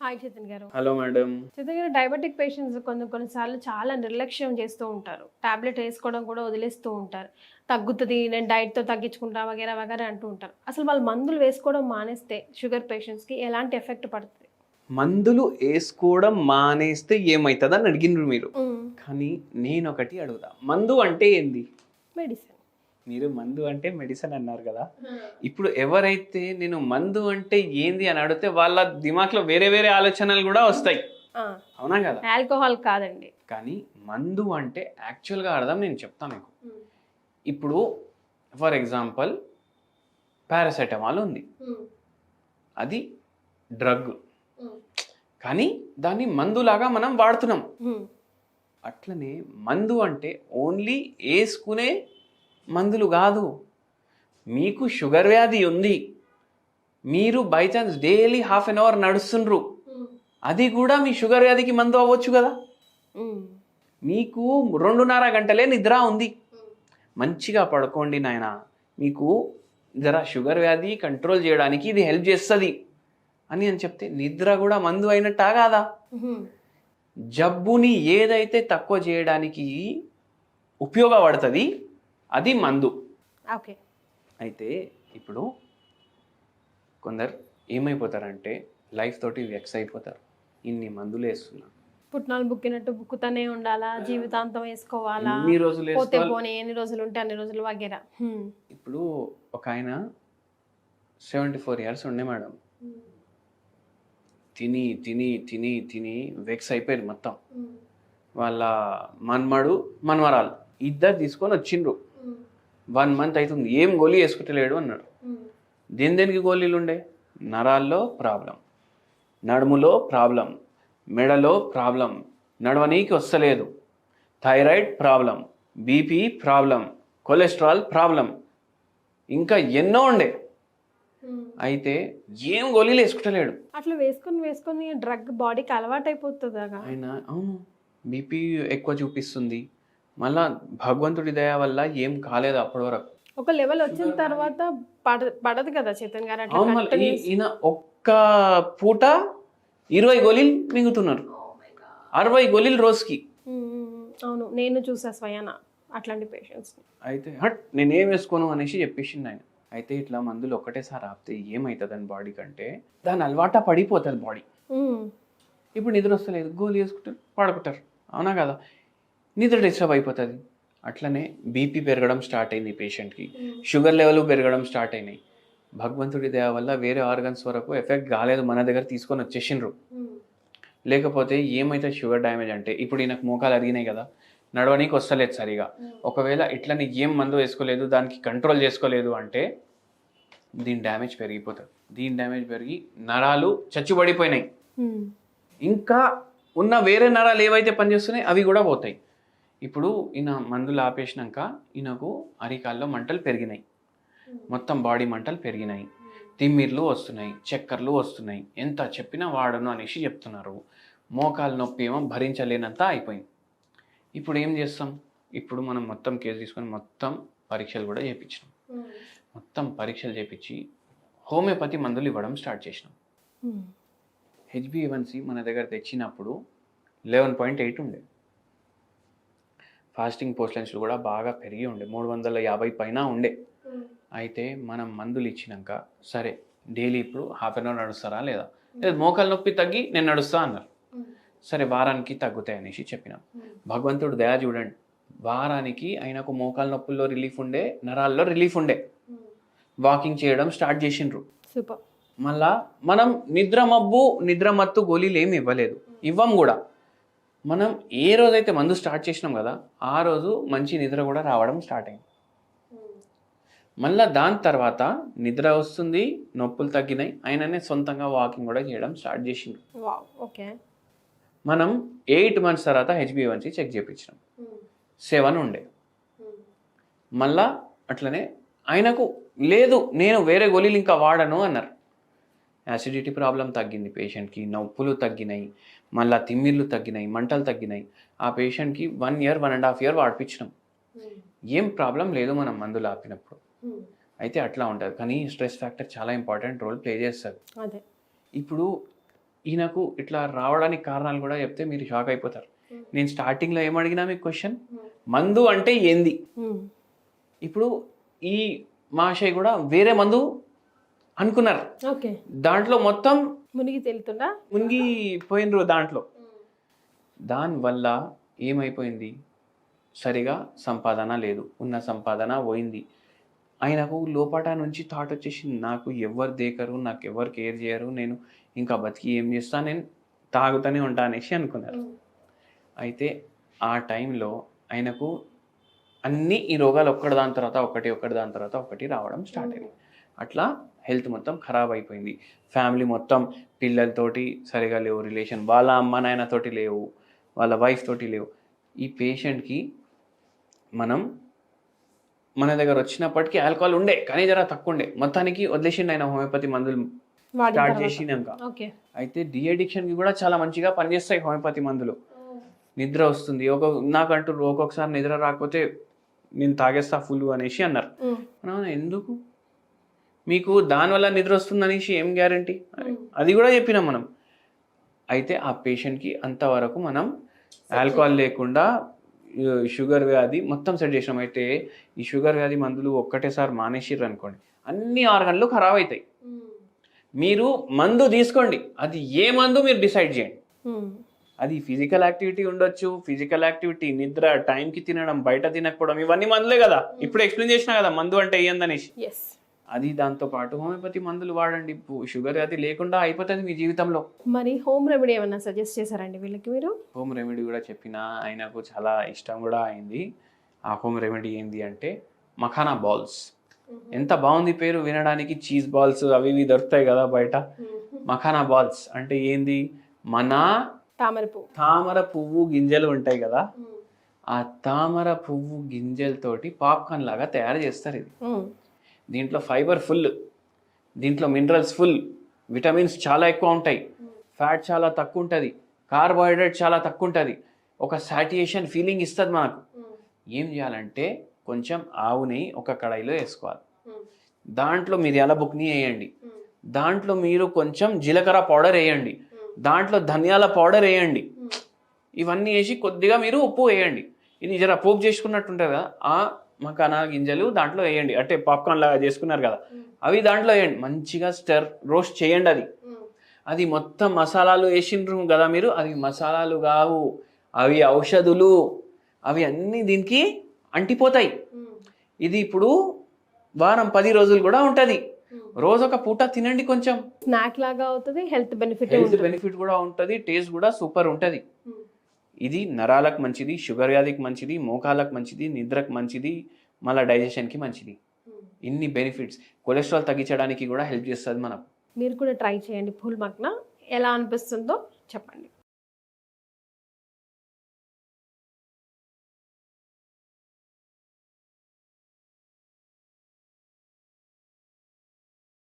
Hi Chaitan గారు. Hello madam. Chaitan గారు, diabetic patients కొన్నిసార్లు చాలా నిర్లక్ష్యం చేస్తూ ఉంటారు. టాబ్లెట్ వేసుకోవడం కూడా వదిలేస్తూ ఉంటారు. తగ్గుతుంది, నేను డైట్తో తగ్గించుకుంటా వగేరా వగేరా అంటూ ఉంటారు. అసలు వాళ్ళు మందులు వేసుకోవడం మానేస్తే షుగర్ పేషెంట్స్కి ఎలాంటి ఎఫెక్ట్ పడుతుంది? మందులు వేసుకోవడం మానేస్తే ఏమవుతుంది అని అడిగినారు మీరు. కానీ నేను ఒకటి అడుగుతా, మందు అంటే ఏంది? మెడిసిన్. మీరు మందు అంటే మెడిసిన్ అన్నారు కదా. ఇప్పుడు ఎవరైతే నేను మందు అంటే ఏంది అని అడిగితే వాళ్ళ దిమాక్లో వేరే వేరే ఆలోచనలు కూడా వస్తాయి, అవునా కదా? ఆల్కహాల్ కాదండి. కానీ మందు అంటే యాక్చువల్గా అర్థం నేను చెప్తాను మీకు. ఇప్పుడు ఫర్ ఎగ్జాంపుల్ పారాసెటమాల్ ఉంది, అది డ్రగ్, కానీ దాన్ని మందులాగా మనం వాడుతున్నాం. అట్లనే మందు అంటే ఓన్లీ వేసుకునే మందులు కాదు. మీకు షుగర్ వ్యాధి ఉంది, మీరు by chance daily half an hour నడుస్తుండ్రు, అది కూడా మీ షుగర్ వ్యాధికి మందు అవ్వచ్చు కదా. మీకు 2.5 గంటలే నిద్ర ఉంది, మంచిగా పడుకోండి నాయన, మీకు జరా షుగర్ వ్యాధి కంట్రోల్ చేయడానికి ఇది హెల్ప్ చేస్తుంది అని చెప్తే నిద్ర కూడా మందు అయినట్టా కాదా? జబ్బుని ఏదైతే తక్కువ చేయడానికి ఉపయోగపడుతుంది అది మందు. ఓకే. అయితే ఇప్పుడు కొందరు ఏమైపోతారంటే లైఫ్ తోటి వెక్స్ అయిపోతారు, ఇన్ని మందులు వేస్తున్నారు. పుట్నాలు బుక్కినట్టు బుక్కుతూనే ఉండాలా, జీవితాంతం వేసుకోవాలా, ఎన్ని రోజులు పోతే పోనీ, ఎన్ని రోజులు ఉంటే అన్ని రోజులు వగేరా. ఇప్పుడు ఒక ఆయన 74 years ఉండే మేడం, తిని తిని తిని తిని వెక్స్ అయిపోయారు మొత్తం. వాళ్ళ మన్మడు మన్మరాలు ఇద్దరు తీసుకొని వచ్చిండ్రు. 1 month అవుతుంది, ఏం గోళీ వేసుకుంటలేడు అన్నాడు. దేనికి గోళీలు ఉండే? నరాల్లో ప్రాబ్లం, నడుములో ప్రాబ్లం, మెడలో ప్రాబ్లం, నడవనీకి వస్తలేదు, thyroid problem, BP problem, cholesterol problem, ఇంకా ఎన్నో ఉండే. అయితే ఏం గోళీలు వేసుకుంటలేడు. అట్లా వేసుకొని డ్రగ్ బాడీకి అలవాటు అయిపోతుంది. ఆయన అవును బీపీ ఎక్కువ చూపిస్తుంది, మళ్ళా భగవంతుడి దయ వల్ల ఏం కాలేదు అప్పటి వరకు. ఒక లెవెల్ వచ్చిన తర్వాత పడదు కదా చైతన్ గారు. ఈయన ఒక్క పూట 20 గోళీలు మింగుతున్నారు, 60 గోళీలు రోజుకి. అవును, నేను చూసా స్వయాన అట్లాంటి పేషెంట్స్. అయితే నేనేం వేసుకోను అనేసి చెప్పేసింది ఆయన. అయితే ఇట్లా మందులు ఒక్కటేసారి ఆపితే ఏమవుతుంది అని బాడీ కంటే దాని అలవాట పడిపోతుంది బాడీ. ఇప్పుడు నిద్ర వస్తలేదు, గోళీ వేసుకుంటారు, పడుకుంటారు, అవునా కదా? నిద్ర డిస్టర్బ్ అయిపోతుంది. అట్లనే బీపీ పెరగడం స్టార్ట్ అయింది పేషెంట్కి, షుగర్ లెవెల్ పెరగడం స్టార్ట్ అయినాయి. భగవంతుడి దయ వల్ల వేరే ఆర్గన్స్ వరకు ఎఫెక్ట్ కాలేదు, మన దగ్గర తీసుకొని వచ్చేసిండ్రు. లేకపోతే ఏమైతే షుగర్ డ్యామేజ్ అంటే ఇప్పుడు ఈయనకు మోకాలు అరిగినాయి కదా, నడవనీకి వస్తలేదు సరిగా. ఒకవేళ ఇట్లని ఏం మందు వేసుకోలేదు, దానికి కంట్రోల్ చేసుకోలేదు అంటే దీని డ్యామేజ్ పెరిగిపోతుంది. దీని డ్యామేజ్ పెరిగి నరాలు చచ్చుబడిపోయినాయి, ఇంకా ఉన్న వేరే నరాలు ఏవైతే పనిచేస్తున్నాయి అవి కూడా పోతాయి. ఇప్పుడు ఈయన మందులు ఆపేసినాక ఈయనకు అరికాల్లో మంటలు పెరిగినాయి, మొత్తం బాడీ మంటలు పెరిగినాయి, తిమ్మిర్లు వస్తున్నాయి, చక్కర్లు వస్తున్నాయి, ఎంత చెప్పినా వాడను అనేసి చెప్తున్నారు. మోకాలు నొప్పి ఏమో భరించలేనంత అయిపోయింది. ఇప్పుడు ఏం చేస్తాం? ఇప్పుడు మనం మొత్తం కేసు తీసుకొని మొత్తం పరీక్షలు కూడా చేయించినాం. మొత్తం పరీక్షలు చేయించి హోమియోపతి మందులు ఇవ్వడం స్టార్ట్ చేసినాం. HbA1c మన దగ్గర తెచ్చినప్పుడు 11.8 ఉండే, ఫాస్టింగ్ పోస్ట్లెన్స్లు కూడా బాగా పెరిగి ఉండే, 350 పైన ఉండే. అయితే మనం మందులు ఇచ్చినాక సరే డైలీ ఇప్పుడు హాఫ్ అన్ అవర్ నడుస్తారా లేదా, లేదు మోకాలు నొప్పి తగ్గి నేను నడుస్తా అన్నారు. సరే వారానికి తగ్గుతాయి అనేసి చెప్పినాం. భగవంతుడు దయ చూడండి, వారానికి ఆయనకు మోకాలు నొప్పుల్లో రిలీఫ్ ఉండే, నరాల్లో రిలీఫ్ ఉండే, వాకింగ్ చేయడం స్టార్ట్ చేసిండ్రు. సూపర్. మళ్ళా మనం నిద్ర మత్తు గోళీలు ఏమి ఇవ్వలేదు, ఇవ్వం కూడా. మనం ఏ రోజైతే మందు స్టార్ట్ చేసినాం కదా ఆ రోజు మంచి నిద్ర కూడా రావడం స్టార్ట్ అయింది. మళ్ళీ దాని తర్వాత నిద్ర వస్తుంది, నొప్పులు తగ్గినాయి, ఆయననే సొంతంగా వాకింగ్ కూడా చేయడం స్టార్ట్ చేసిండు. మనం 8 months తర్వాత HbA1c చెక్ చేయించినాం, 7 ఉండే. మళ్ళా అట్లనే ఆయనకు లేదు నేను వేరే గోళీలు ఇంకా వాడను అన్నారు. యాసిడిటీ ప్రాబ్లం తగ్గింది పేషెంట్కి, నొప్పులు తగ్గినాయి, మళ్ళీ తిమ్మిర్లు తగ్గినాయి, మంటలు తగ్గినాయి. ఆ పేషెంట్కి 1 year 1.5 year వాడిపించినాం, ఏం ప్రాబ్లం లేదు మనం మందులు ఆపినప్పుడు. అయితే అట్లా ఉంటుంది. కానీ స్ట్రెస్ ఫ్యాక్టర్ చాలా ఇంపార్టెంట్ రోల్ ప్లే చేస్తుంది. అదే ఇప్పుడు ఈయనకు ఇట్లా రావడానికి కారణాలు కూడా చెప్తే మీరు షాక్ అయిపోతారు. నేను స్టార్టింగ్లో ఏమడిగినా మీకు క్వశ్చన్, మందు అంటే ఏంది? ఇప్పుడు ఈ మహాశయ్ కూడా వేరే మందు అనుకున్నారు, ఓకే, దాంట్లో మొత్తం మునిగి తేలుతుందా, మునిగిపోయినరు దాంట్లో. దానివల్ల ఏమైపోయింది, సరిగా సంపాదన లేదు, ఉన్న సంపాదన పోయింది. ఆయనకు లోపట నుంచి థాట్ వచ్చేసి, నాకు ఎవరు దేకరు, నాకు ఎవరు కేర్ చేయరు, నేను ఇంకా బతికి ఏం చేస్తా, నేను తాగుతూనే ఉంటా అనేసి అనుకున్నారు. అయితే ఆ టైంలో ఆయనకు అన్నీ ఈ రోగాలు ఒక్కటి దాని తర్వాత ఒకటి రావడం స్టార్ట్ అయింది. అట్లా హెల్త్ మొత్తం ఖరాబ్ అయిపోయింది. ఫ్యామిలీ మొత్తం పిల్లలతోటి సరిగా లేవు రిలేషన్, వాళ్ళ అమ్మ నాయనతోటి లేవు, వాళ్ళ వైఫ్ తోటి లేవు. ఈ పేషెంట్కి మన దగ్గర వచ్చినప్పటికీ ఆల్కహాల్ ఉండే, కానీ జర తక్కువ ఉండే. మొత్తానికి వదిలేసిండు ఆయన హోమియోపతి మందులు స్టార్ట్ చేసినాక. అయితే డిఅడిక్షన్కి కూడా చాలా మంచిగా పనిచేస్తాయి హోమియోపతి మందులు. నిద్ర వస్తుంది, నాకంటూ ఒక్కొక్కసారి నిద్ర రాకపోతే నేను తాగేస్తా ఫుల్ అనేసి అన్నారు. ఎందుకు మీకు దానివల్ల నిద్ర వస్తుంది అనేసి ఏం గ్యారంటీ, అది కూడా చెప్పినాం మనం. అయితే ఆ పేషెంట్కి అంతవరకు మనం ఆల్కహాల్ లేకుండా షుగర్ వ్యాధి మొత్తం సెట్ చేసినాం. అయితే ఈ షుగర్ వ్యాధి మందులు ఒక్కటేసారి మానేసిర్రు అనుకోండి, అన్ని ఆర్గన్లు ఖరాబ్ అవుతాయి. మీరు మందు తీసుకోండి, అది ఏ మందు మీరు డిసైడ్ చేయండి. అది ఫిజికల్ యాక్టివిటీ ఉండొచ్చు, ఫిజికల్ యాక్టివిటీ, నిద్ర, టైంకి తినడం, బయట తినకపోవడం, ఇవన్నీ మందులే కదా. ఇప్పుడు ఎక్స్ప్లెయిన్ చేసినా కదా మందు అంటే ఏందనేసి. అది దాంతో పాటు హోమియోపతి మందులు వాడండి, షుగర్ వ్యాధి లేకుండా అయిపోతుంది మీ జీవితంలో. మరి హోమ్ రెమెడీ ఏమన్నా సజెస్ట్ చేశారండి వీళ్ళకి మీరు? హోమ్ రెమెడీ కూడా చెప్పిన, ఆయనకు చాలా ఇష్టం కూడా అయింది. ఆ హోమ్ రెమెడీ ఏంది అంటే మఖానా బాల్స్. ఎంత బాగుంది పేరు వినడానికి, చీజ్ బాల్స్ అవి ఇవి దొరుకుతాయి కదా బయట. మఖానా బాల్స్ అంటే ఏంది, మన తామర పువ్వు గింజలు ఉంటాయి కదా, ఆ తామర పువ్వు గింజలతోటి పాప్కార్న్ లాగా తయారు చేస్తారు. ఇది దీంట్లో ఫైబర్ ఫుల్, దీంట్లో మినరల్స్ ఫుల్, విటమిన్స్ చాలా ఎక్కువ ఉంటాయి, ఫ్యాట్ చాలా తక్కువ ఉంటుంది, కార్బోహైడ్రేట్ చాలా తక్కువ ఉంటుంది, ఒక సాటియేషన్ ఫీలింగ్ ఇస్తుంది మనకు. ఏం చేయాలంటే కొంచెం ఆవు నెయ్యి ఒక కడాయిలో వేసుకోవాలి, దాంట్లో మిరియాల బుక్ని వేయండి, దాంట్లో మీరు కొంచెం జీలకర్ర పౌడర్ వేయండి, దాంట్లో ధనియాల పౌడర్ వేయండి, ఇవన్నీ వేసి కొద్దిగా మీరు ఉప్పు వేయండి. ఇది జర పోపు చేసుకున్నట్టు ఉంటుంది కదా, ఆ మఖానా గింజలు దాంట్లో వేయండి, అంటే పాప్కార్న్ లాగా చేసుకున్నారు కదా అవి దాంట్లో వేయండి, మంచిగా రోస్ట్ చేయండి. అది మొత్తం మసాలాలు వేసిండ్రు కదా మీరు, అవి మసాలాలు కావు, అవి ఔషధులు, అవి అన్నీ దీనికి అంటిపోతాయి. ఇది ఇప్పుడు వారం 10 రోజులు కూడా ఉంటుంది. రోజు ఒక పూట తినండి, కొంచెం స్నాక్ లాగా అవుతుంది, హెల్త్ బెనిఫిట్ కూడా ఉంటుంది, టేస్ట్ కూడా సూపర్ ఉంటుంది. ఇది నరాలకు మంచిది, షుగర్ వ్యాధికి మంచిది, మోకాలకు మంచిది, నిద్రకు మంచిది, మళ్ళీ డైజెషన్కి మంచిది. ఇన్ని బెనిఫిట్స్, కొలెస్ట్రాల్ తగ్గించడానికి కూడా హెల్ప్ చేస్తుంది మనకు. మీరు కూడా ట్రై చేయండి ఫుల్ మక్నా, ఎలా అనిపిస్తుందో చెప్పండి.